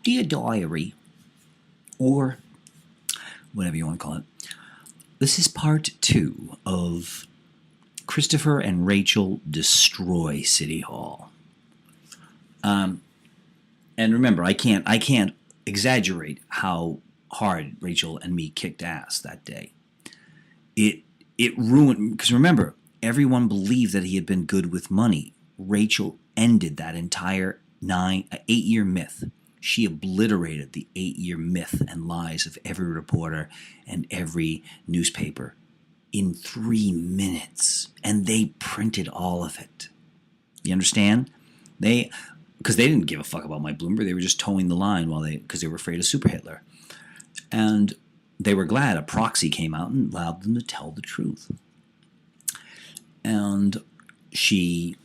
Dear Diary, or whatever you want to call it. This is part 2 of Christopher and Rachel Destroy City Hall. And remember, I can't exaggerate how hard Rachel and me kicked ass that day. It ruined, because remember, everyone believed that he had been good with money. Rachel ended that entire 8-year myth. She obliterated the 8-year myth and lies of every reporter and every newspaper in 3 minutes. And they printed all of it. You understand? Because they didn't give a fuck about Mike Bloomberg. They were just towing the line because they were afraid of Super Hitler. And they were glad a proxy came out and allowed them to tell the truth. And she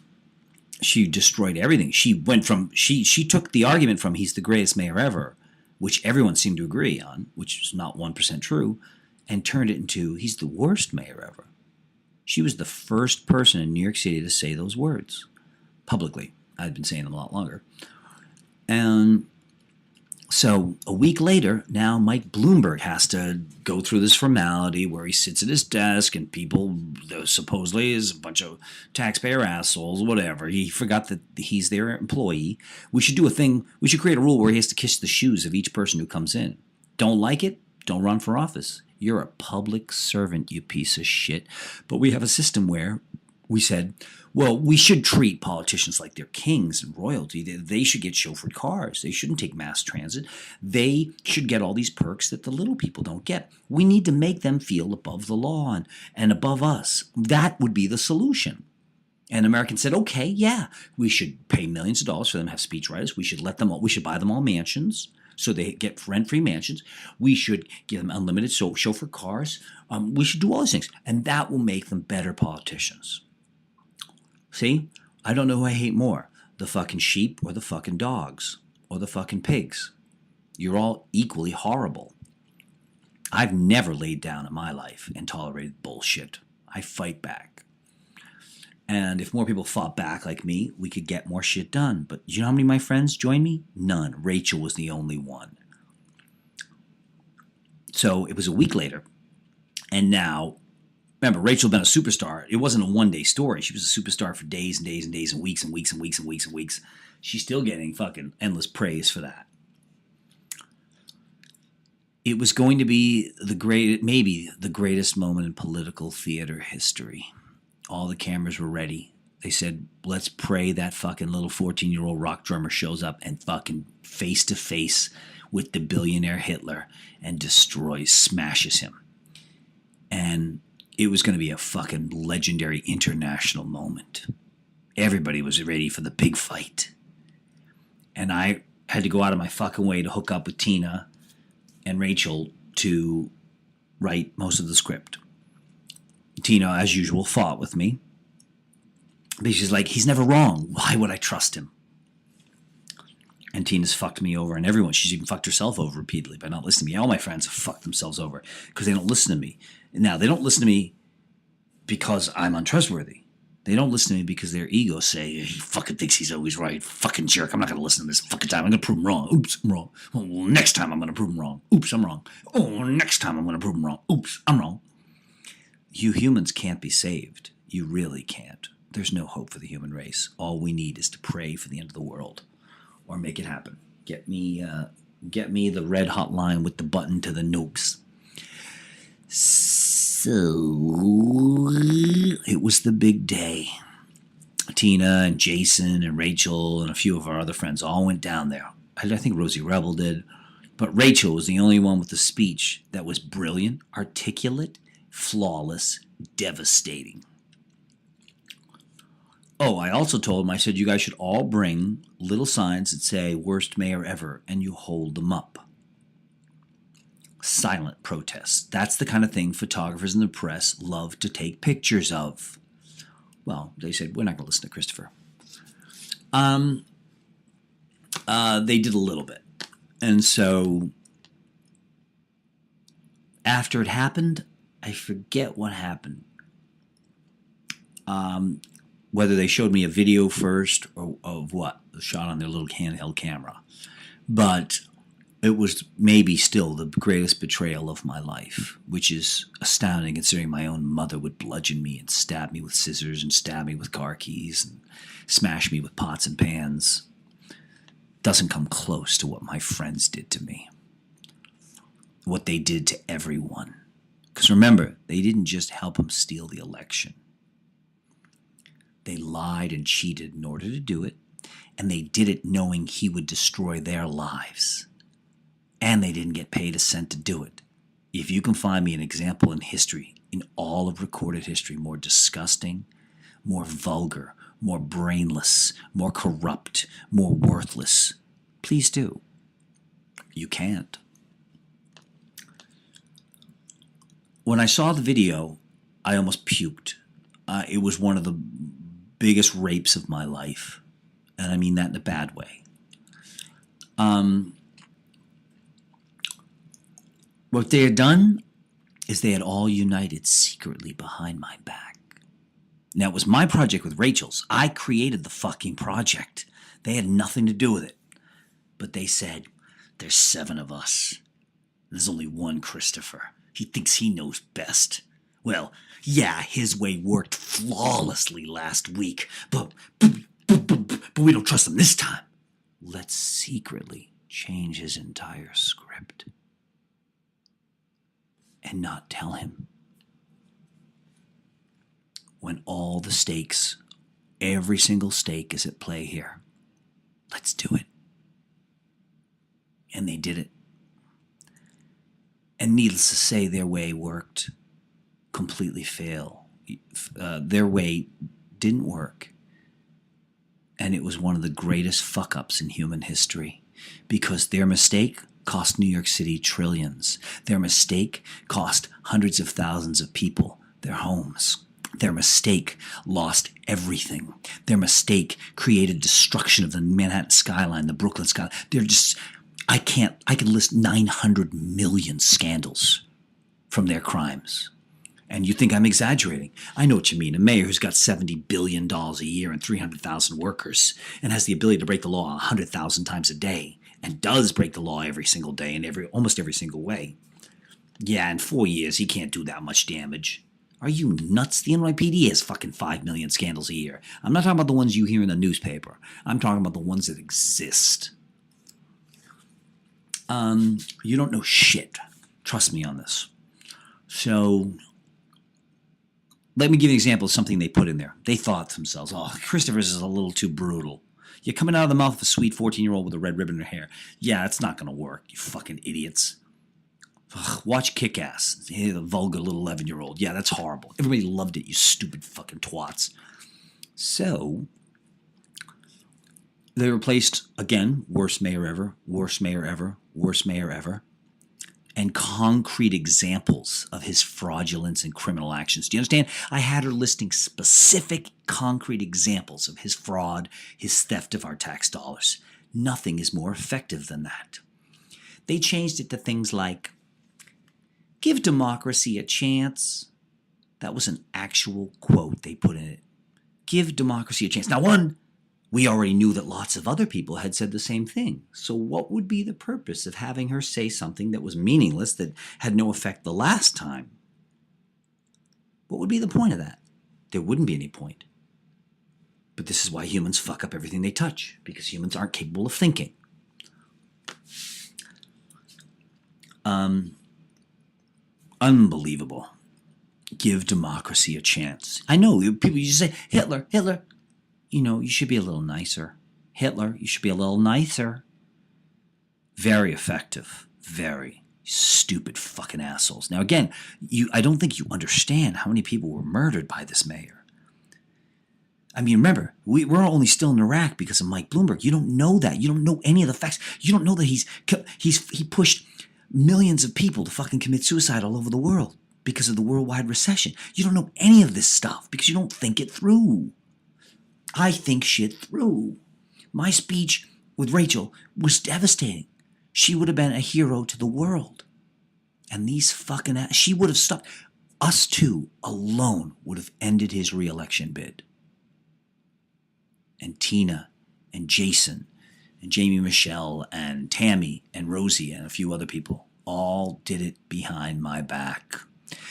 destroyed everything. She took the argument from he's the greatest mayor ever, which everyone seemed to agree on, which is not 1% true, and turned it into he's the worst mayor ever. She was the first person in New York City to say those words publicly. I'd been saying them a lot longer. And so a week later, now Mike Bloomberg has to go through this formality where he sits at his desk and people supposedly is a bunch of taxpayer assholes, whatever. He forgot that he's their employee. We should do a thing. We should create a rule where he has to kiss the shoes of each person who comes in. Don't like it? Don't run for office. You're a public servant, you piece of shit. But we have a system where we said, well, we should treat politicians like they're kings and royalty. They should get chauffeured cars. They shouldn't take mass transit. They should get all these perks that the little people don't get. We need to make them feel above the law and above us. That would be the solution. And Americans said, okay, yeah, we should pay millions of dollars for them to have speechwriters. We should we should buy them all mansions so they get rent-free mansions. We should give them unlimited chauffeur cars. We should do all these things. And that will make them better politicians. See, I don't know who I hate more, the fucking sheep or the fucking dogs or the fucking pigs. You're all equally horrible. I've never laid down in my life and tolerated bullshit. I fight back. And if more people fought back like me, we could get more shit done. But you know how many of my friends joined me? None. Rachel was the only one. So it was a week later, and now, remember, Rachel had been a superstar. It wasn't a one-day story. She was a superstar for days and days and days and weeks and weeks and weeks and weeks and weeks. She's still getting fucking endless praise for that. It was going to be maybe the greatest moment in political theater history. All the cameras were ready. They said, let's pray that fucking little 14-year-old rock drummer shows up and fucking face-to-face with the billionaire Hitler and smashes him. And it was going to be a fucking legendary international moment. Everybody was ready for the big fight. And I had to go out of my fucking way to hook up with Tina and Rachel to write most of the script. Tina, as usual, fought with me. But she's like, he's never wrong. Why would I trust him? And Tina's fucked me over, and everyone. She's even fucked herself over repeatedly by not listening to me. All my friends have fucked themselves over because they don't listen to me. Now, they don't listen to me because I'm untrustworthy. They don't listen to me because their egos say, he fucking thinks he's always right. Fucking jerk. I'm not going to listen to this fucking time. I'm going to prove him wrong. Oops, I'm wrong. Well, next time I'm going to prove him wrong. Oops, I'm wrong. Oh, next time I'm going to prove him wrong. Oops, I'm wrong. You humans can't be saved. You really can't. There's no hope for the human race. All we need is to pray for the end of the world or make it happen. Get me the red hot line with the button to the nukes. So it was the big day. Tina and Jason and Rachel and a few of our other friends all went down there. I think Rosie Rebel did. But Rachel was the only one with the speech that was brilliant, articulate, flawless, devastating. Oh, I also told him, I said, you guys should all bring little signs that say, worst mayor ever, and you hold them up. Silent protests. That's the kind of thing photographers and the press love to take pictures of. Well, they said, we're not going to listen to Christopher. They did a little bit. And so after it happened, I forget what happened. Whether they showed me a video first or of what, the shot on their little handheld camera, But it was maybe still the greatest betrayal of my life, which is astounding considering my own mother would bludgeon me and stab me with scissors and stab me with car keys and smash me with pots and pans. Doesn't come close to what my friends did to me. What they did to everyone. Because remember, they didn't just help him steal the election. They lied and cheated in order to do it, and they did it knowing he would destroy their lives. And they didn't get paid a cent to do it. If you can find me an example in history, in all of recorded history, more disgusting, more vulgar, more brainless, more corrupt, more worthless, please do. You can't. When I saw the video, I almost puked. It was one of the biggest rapes of my life. And I mean that in a bad way. What they had done is they had all united secretly behind my back. Now, it was my project with Rachel's. I created the fucking project. They had nothing to do with it. But they said, there's 7 of us. There's only one Christopher. He thinks he knows best. Well, yeah, his way worked flawlessly last week. But we don't trust him this time. Let's secretly change his entire script. And not tell him. When all the stakes, every single stake is at play here. Let's do it. And they did it. And needless to say, their way worked. Completely fail. Their way didn't work. And it was one of the greatest fuck-ups in human history. Because their mistake cost New York City trillions. Their mistake cost hundreds of thousands of people their homes. Their mistake lost everything. Their mistake created destruction of the Manhattan skyline, the Brooklyn skyline. They're just, I could list 900 million scandals from their crimes. And you think I'm exaggerating. I know what you mean. A mayor who's got $70 billion a year and 300,000 workers and has the ability to break the law 100,000 times a day. And does break the law every single day in almost every single way. Yeah, in 4 years, he can't do that much damage. Are you nuts? The NYPD has fucking 5 million scandals a year. I'm not talking about the ones you hear in the newspaper. I'm talking about the ones that exist. You don't know shit. Trust me on this. So, let me give you an example of something they put in there. They thought to themselves, oh, Christopher's is a little too brutal. You're coming out of the mouth of a sweet 14-year-old with a red ribbon in her hair. Yeah, it's not going to work, you fucking idiots. Ugh, watch Kick-Ass. Hey, the vulgar little 11-year-old. Yeah, that's horrible. Everybody loved it, you stupid fucking twats. So, they replaced, again, worst mayor ever, worst mayor ever, worst mayor ever, and concrete examples of his fraudulence and criminal actions. Do you understand? I had her listing specific concrete examples of his fraud, his theft of our tax dollars. Nothing is more effective than that. They changed it to things like, give democracy a chance. That was an actual quote they put in it. Give democracy a chance. Now, one, we already knew that lots of other people had said the same thing. So what would be the purpose of having her say something that was meaningless, that had no effect the last time? What would be the point of that? There wouldn't be any point. But this is why humans fuck up everything they touch, because humans aren't capable of thinking. Unbelievable. Give democracy a chance. I know, people used to say, Hitler. You know, you should be a little nicer. Hitler, you should be a little nicer. Very effective. Very stupid fucking assholes. Now, again, I don't think you understand how many people were murdered by this mayor. I mean, remember, we're only still in Iraq because of Mike Bloomberg. You don't know that. You don't know any of the facts. You don't know that he pushed millions of people to fucking commit suicide all over the world because of the worldwide recession. You don't know any of this stuff because you don't think it through. I think shit through. My speech with Rachel was devastating. She would have been a hero to the world. And these fucking she would have stopped. Us two alone would have ended his re-election bid. And Tina and Jason and Jamie Michelle and Tammy and Rosie and a few other people all did it behind my back.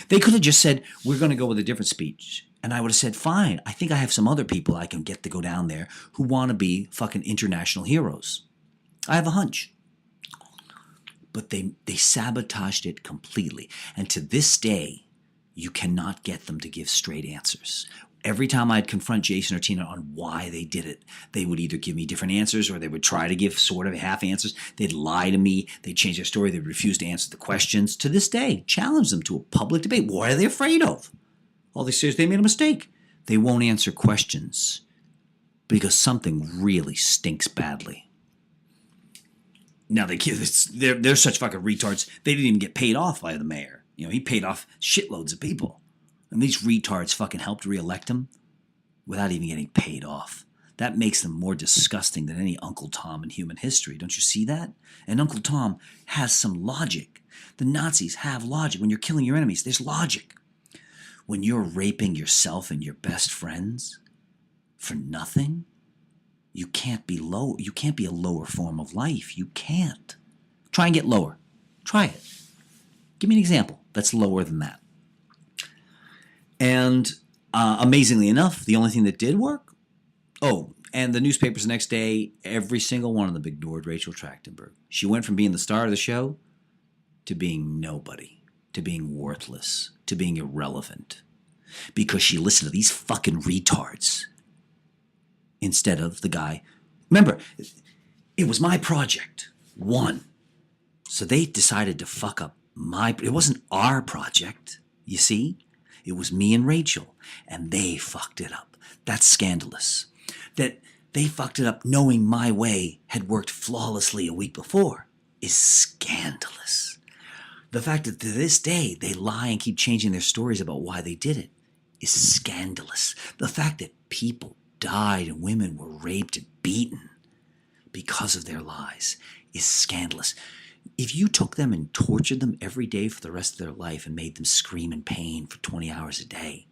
They could have just said, we're going to go with a different speech. And I would have said, fine, I think I have some other people I can get to go down there who want to be fucking international heroes. I have a hunch. But they sabotaged it completely. And to this day, you cannot get them to give straight answers. Every time I'd confront Jason or Tina on why they did it, they would either give me different answers or they would try to give sort of half answers. They'd lie to me. They'd change their story. They'd refuse to answer the questions. To this day, challenge them to a public debate. What are they afraid of? All they say is they made a mistake. They won't answer questions because something really stinks badly. Now, they're such fucking retards, they didn't even get paid off by the mayor. You know, he paid off shitloads of people. And these retards fucking helped reelect him without even getting paid off. That makes them more disgusting than any Uncle Tom in human history. Don't you see that? And Uncle Tom has some logic. The Nazis have logic. When you're killing your enemies, there's logic. When you're raping yourself and your best friends for nothing, you can't be low. You can't be a lower form of life. You can't. Try and get lower. Try it. Give me an example that's lower than that. And amazingly enough, the only thing that did work, and the newspapers the next day, every single one of them ignored Rachel Trachtenberg. She went from being the star of the show to being nobody, to being worthless, to being irrelevant, because she listened to these fucking retards instead of the guy. Remember, it was my project, one. So they decided to fuck up it wasn't our project, you see? It was me and Rachel, and they fucked it up. That's scandalous. That they fucked it up knowing my way had worked flawlessly a week before is scandalous. The fact that to this day they lie and keep changing their stories about why they did it is scandalous. The fact that people died and women were raped and beaten because of their lies is scandalous. If you took them and tortured them every day for the rest of their life and made them scream in pain for 20 hours a day,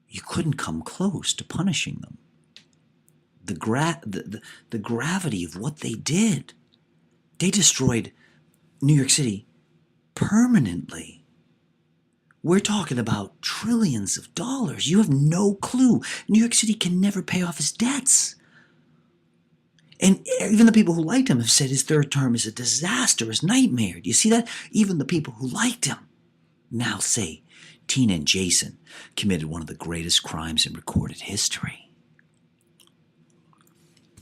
you couldn't come close to punishing them. The gravity of what they did. They destroyed New York City permanently. We're talking about trillions of dollars. You have no clue. New York City can never pay off his debts. And even the people who liked him have said his third term is a disastrous nightmare. Do you see that? Even the people who liked him now say Tina and Jason committed one of the greatest crimes in recorded history.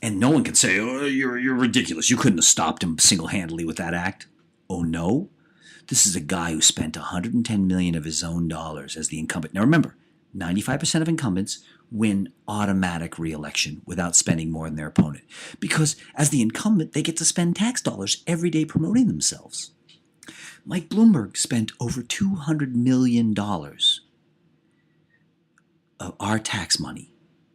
And no one can say, oh, you're ridiculous. You couldn't have stopped him single-handedly with that act. Oh, no? This is a guy who spent $110 million of his own dollars as the incumbent. Now remember, 95% of incumbents win automatic re-election without spending more than their opponent. Because as the incumbent, they get to spend tax dollars every day promoting themselves. Mike Bloomberg spent over $200 million of our tax money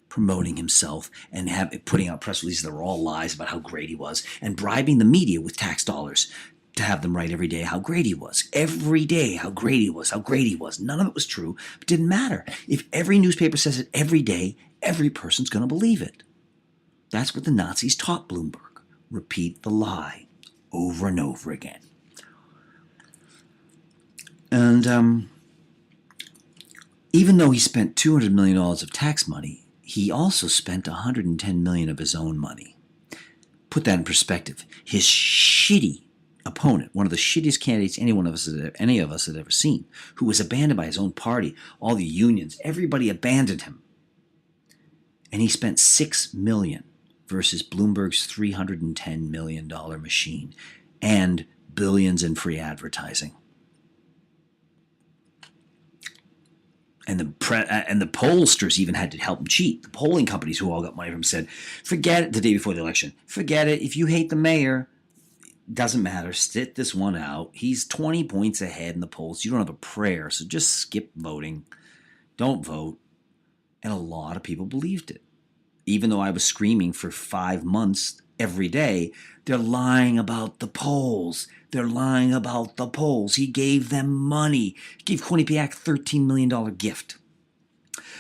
promoting himself and putting out press releases that were all lies about how great he was and bribing the media with tax dollars to have them write every day how great he was. Every day how great he was, how great he was. None of it was true. It didn't matter. If every newspaper says it every day, every person's going to believe it. That's what the Nazis taught Bloomberg. Repeat the lie over and over again. And even though he spent $200 million of tax money, he also spent $110 million of his own money. Put that in perspective. His shitty opponent, one of the shittiest candidates any of us had ever seen, who was abandoned by his own party, all the unions, everybody abandoned him. And he spent $6 million versus Bloomberg's $310 million machine and billions in free advertising. And the pollsters even had to help him cheat. The polling companies who all got money from him said, forget it the day before the election. Forget it. If you hate the mayor, doesn't matter. Sit this one out. He's 20 points ahead in the polls. You don't have a prayer, so just skip voting. Don't vote. And a lot of people believed it. Even though I was screaming for 5 months every day, they're lying about the polls. They're lying about the polls. He gave them money. He gave Quinnipiac a $13 million gift.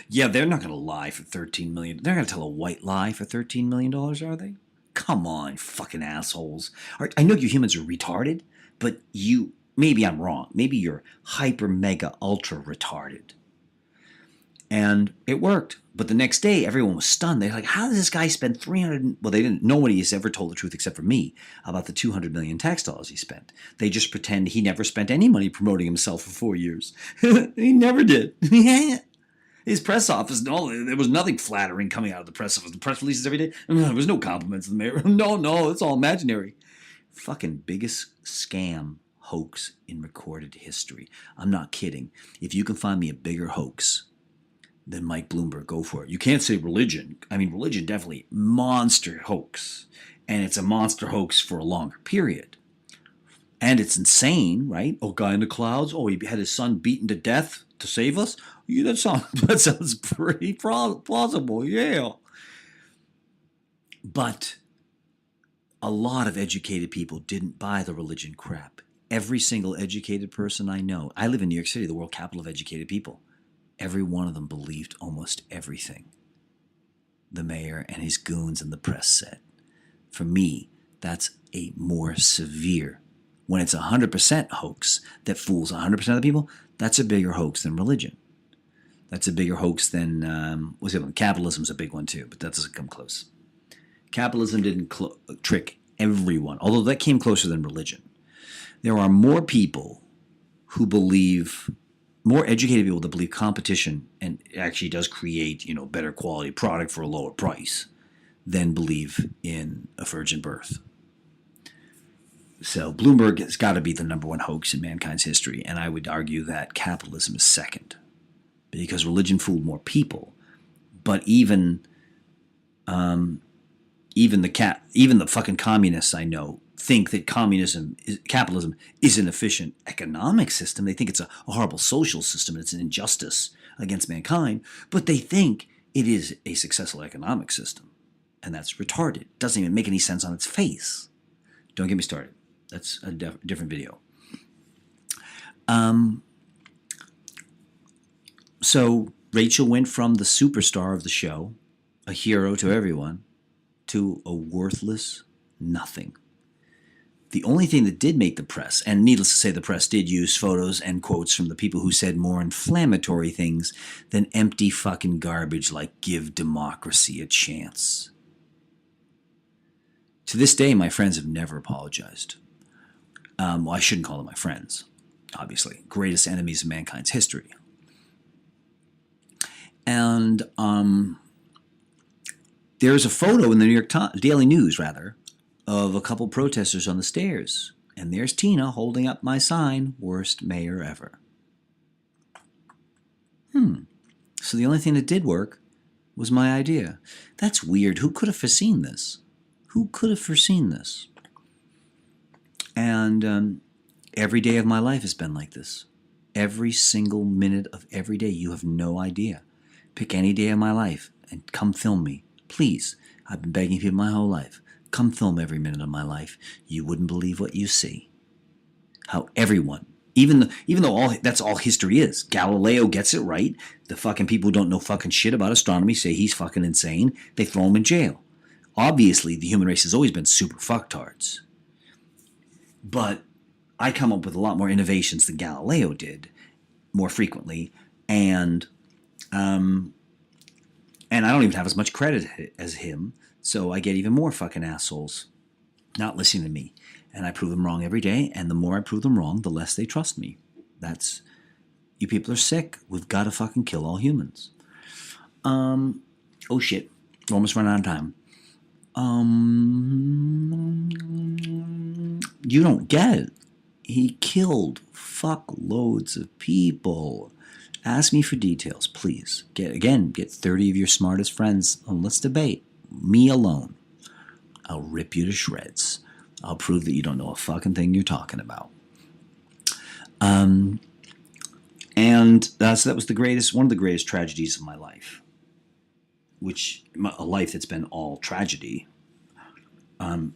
Yeah, they're not going to lie for $13 million. They're going to tell a white lie for $13 million, are they? Come on, fucking assholes. I know you humans are retarded, but maybe I'm wrong. Maybe you're hyper, mega, ultra retarded. And it worked. But the next day, everyone was stunned. They're like, how does this guy spend 300? Well, they didn't. Nobody has ever told the truth except for me about the 200 million tax dollars he spent. They just pretend he never spent any money promoting himself for 4 years. He never did. His press office, there was nothing flattering coming out of the press office. The press releases every day. There was no compliments to the mayor. No, it's all imaginary. Fucking biggest scam hoax in recorded history. I'm not kidding. If you can find me a bigger hoax than Mike Bloomberg, go for it. You can't say religion. I mean, religion definitely monster hoax. And it's a monster hoax for a longer period. And it's insane, right? Oh, guy in the clouds. Oh, he had his son beaten to death to save us. Yeah, that sounds pretty plausible, yeah. But a lot of educated people didn't buy the religion crap. Every single educated person I know, I live in New York City, the world capital of educated people. Every one of them believed almost everything the mayor and his goons and the press said. For me, that's a more severe. When it's 100% hoax that fools 100% of the people, that's a bigger hoax than religion. That's a bigger hoax than, capitalism's a big one too, but that doesn't come close. Capitalism didn't trick everyone, although that came closer than religion. There are more people who believe, more educated people that believe competition and actually does create, better quality product for a lower price than believe in a virgin birth. So Bloomberg has got to be the number one hoax in mankind's history, and I would argue that capitalism is second, because religion fooled more people. But even the fucking communists I know think that capitalism is an efficient economic system. They think it's a horrible social system. It's an injustice against mankind. But they think it is a successful economic system. And that's retarded. It doesn't even make any sense on its face. Don't get me started. That's a different video. So Rachel went from the superstar of the show, a hero to everyone, to a worthless nothing. The only thing that did make the press, and needless to say the press did use photos and quotes from the people who said more inflammatory things than empty fucking garbage like give democracy a chance. To this day, my friends have never apologized. I shouldn't call them my friends, obviously. Greatest enemies of mankind's history. And there's a photo in the New York Daily News, of a couple protesters on the stairs. And there's Tina holding up my sign, worst mayor ever. So the only thing that did work was my idea. That's weird. Who could have foreseen this? And every day of my life has been like this. Every single minute of every day. You have no idea. Pick any day of my life and come film me. Please. I've been begging people my whole life. Come film every minute of my life. You wouldn't believe what you see. How everyone, even though that's all history is. Galileo gets it right. The fucking people who don't know fucking shit about astronomy say he's fucking insane. They throw him in jail. Obviously, the human race has always been super fucktards. But I come up with a lot more innovations than Galileo did, more frequently, and I don't even have as much credit as him, so I get even more fucking assholes not listening to me, and I prove them wrong every day, and the more I prove them wrong, the less they trust me. You people are sick. We've got to fucking kill all humans. Oh shit, we're almost running out of time. You don't get it. He killed fuckloads of people. Ask me for details, please. Get 30 of your smartest friends and let's debate. Me alone. I'll rip you to shreds. I'll prove that you don't know a fucking thing you're talking about. And that was one of the greatest tragedies of my life. A life that's been all tragedy. And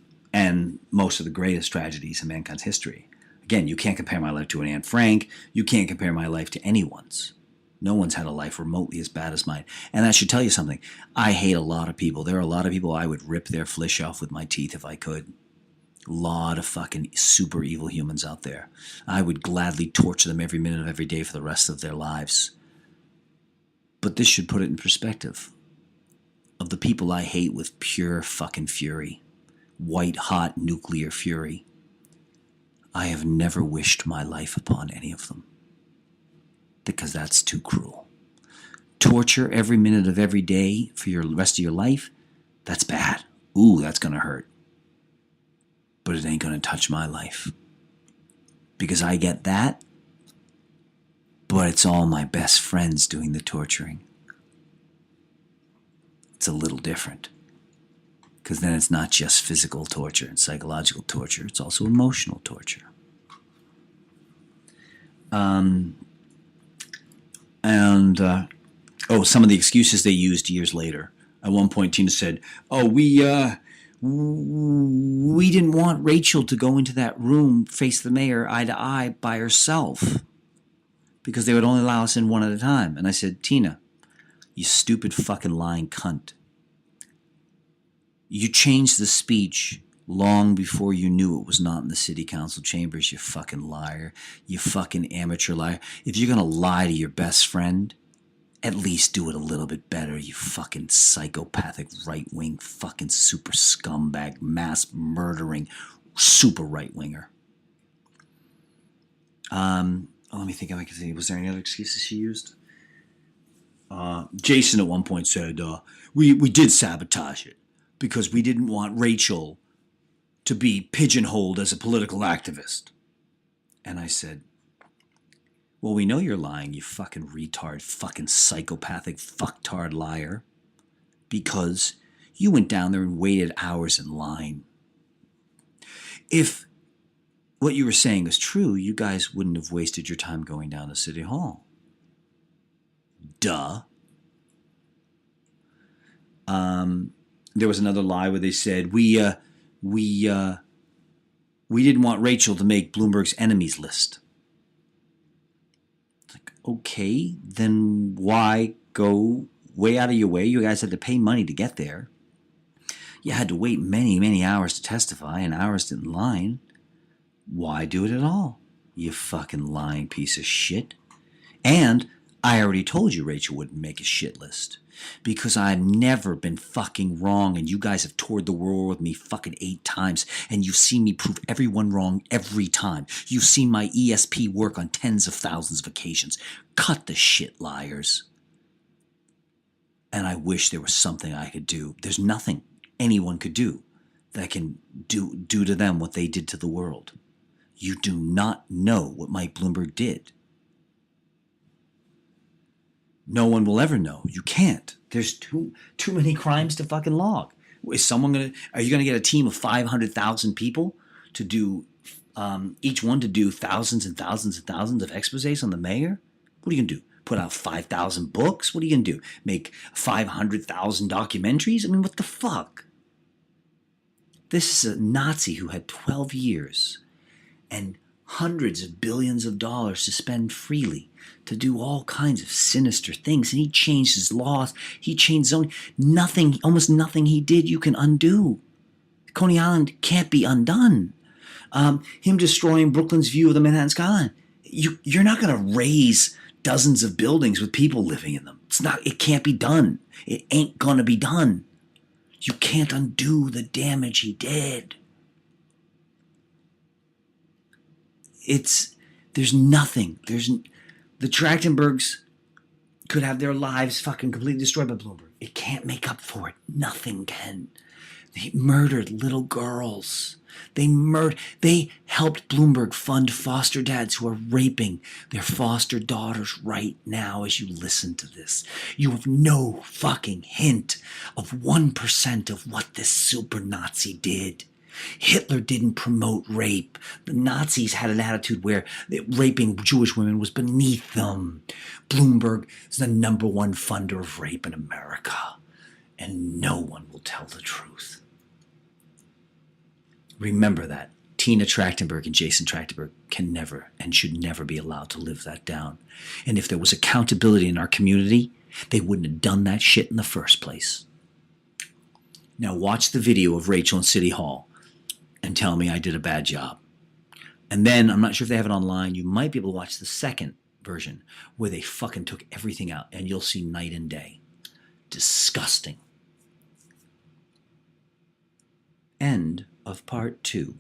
most of the greatest tragedies in mankind's history. Again, you can't compare my life to an Anne Frank. You can't compare my life to anyone's. No one's had a life remotely as bad as mine. And that should tell you something. I hate a lot of people. There are a lot of people I would rip their flesh off with my teeth if I could. A lot of fucking super evil humans out there. I would gladly torture them every minute of every day for the rest of their lives. But this should put it in perspective. Of the people I hate with pure fucking fury, white hot nuclear fury, I have never wished my life upon any of them. Because that's too cruel. Torture every minute of every day for your rest of your life, that's bad. Ooh, that's gonna hurt. But it ain't gonna touch my life. Because I get that, but it's all my best friends doing the torturing. It's a little different. Because then it's not just physical torture and psychological torture, it's also emotional torture. Some of the excuses they used years later. At one point, Tina said, we didn't want Rachel to go into that room, face the mayor eye to eye by herself, because they would only allow us in one at a time. And I said, Tina, you stupid fucking lying cunt. You changed the speech long before you knew it was not in the city council chambers, you fucking liar. You fucking amateur liar. If you're going to lie to your best friend, at least do it a little bit better, you fucking psychopathic right-wing fucking super scumbag, mass murdering super right-winger. Let me think if I can see. Was there any other excuses she used? Jason at one point said, we did sabotage it because we didn't want Rachel to be pigeonholed as a political activist. And I said, well, we know you're lying, you fucking retard, fucking psychopathic, fucktard liar, because you went down there and waited hours in line. If what you were saying was true, you guys wouldn't have wasted your time going down to City Hall. Duh. There was another lie where they said, we didn't want Rachel to make Bloomberg's enemies list. Okay, then why go way out of your way? You guys had to pay money to get there. You had to wait many, many hours to testify and hours in line. Why do it at all? You fucking lying piece of shit. And I already told you Rachel wouldn't make a shit list. Because I've never been fucking wrong, and you guys have toured the world with me fucking 8 times, and you've seen me prove everyone wrong every time. You've seen my ESP work on tens of thousands of occasions. Cut the shit, liars. And I wish there was something I could do. There's nothing anyone could do that can do to them what they did to the world. You do not know what Mike Bloomberg did. No one will ever know. You can't. There's too many crimes to fucking log. Are you gonna get a team of 500,000 people to do each one to do thousands and thousands and thousands of exposés on the mayor? What are you gonna do? Put out 5,000 books? What are you gonna do? Make 500,000 documentaries? I mean, what the fuck? This is a Nazi who had 12 years and hundreds of billions of dollars to spend freely to do all kinds of sinister things. And he changed his laws. He changed zoning. Nothing, almost nothing he did you can undo. Coney Island can't be undone. Him destroying Brooklyn's view of the Manhattan skyline. You're not going to raise dozens of buildings with people living in them. It can't be done. It ain't going to be done. You can't undo the damage he did. There's nothing. The Tracthenburgs could have their lives fucking completely destroyed by Bloomberg. It can't make up for it. Nothing can. They murdered little girls. They helped Bloomberg fund foster dads who are raping their foster daughters right now as you listen to this. You have no fucking hint of 1% of what this super Nazi did. Hitler didn't promote rape. The Nazis had an attitude where raping Jewish women was beneath them. Bloomberg is the number one funder of rape in America, and no one will tell the truth. Remember that. Tina Trachtenberg and Jason Tracthenburg can never and should never be allowed to live that down. And if there was accountability in our community, they wouldn't have done that shit in the first place. Now watch the video of Rachel in City Hall and tell me I did a bad job. And then, I'm not sure if they have it online, you might be able to watch the second version where they fucking took everything out, and you'll see night and day. Disgusting. End of part 2.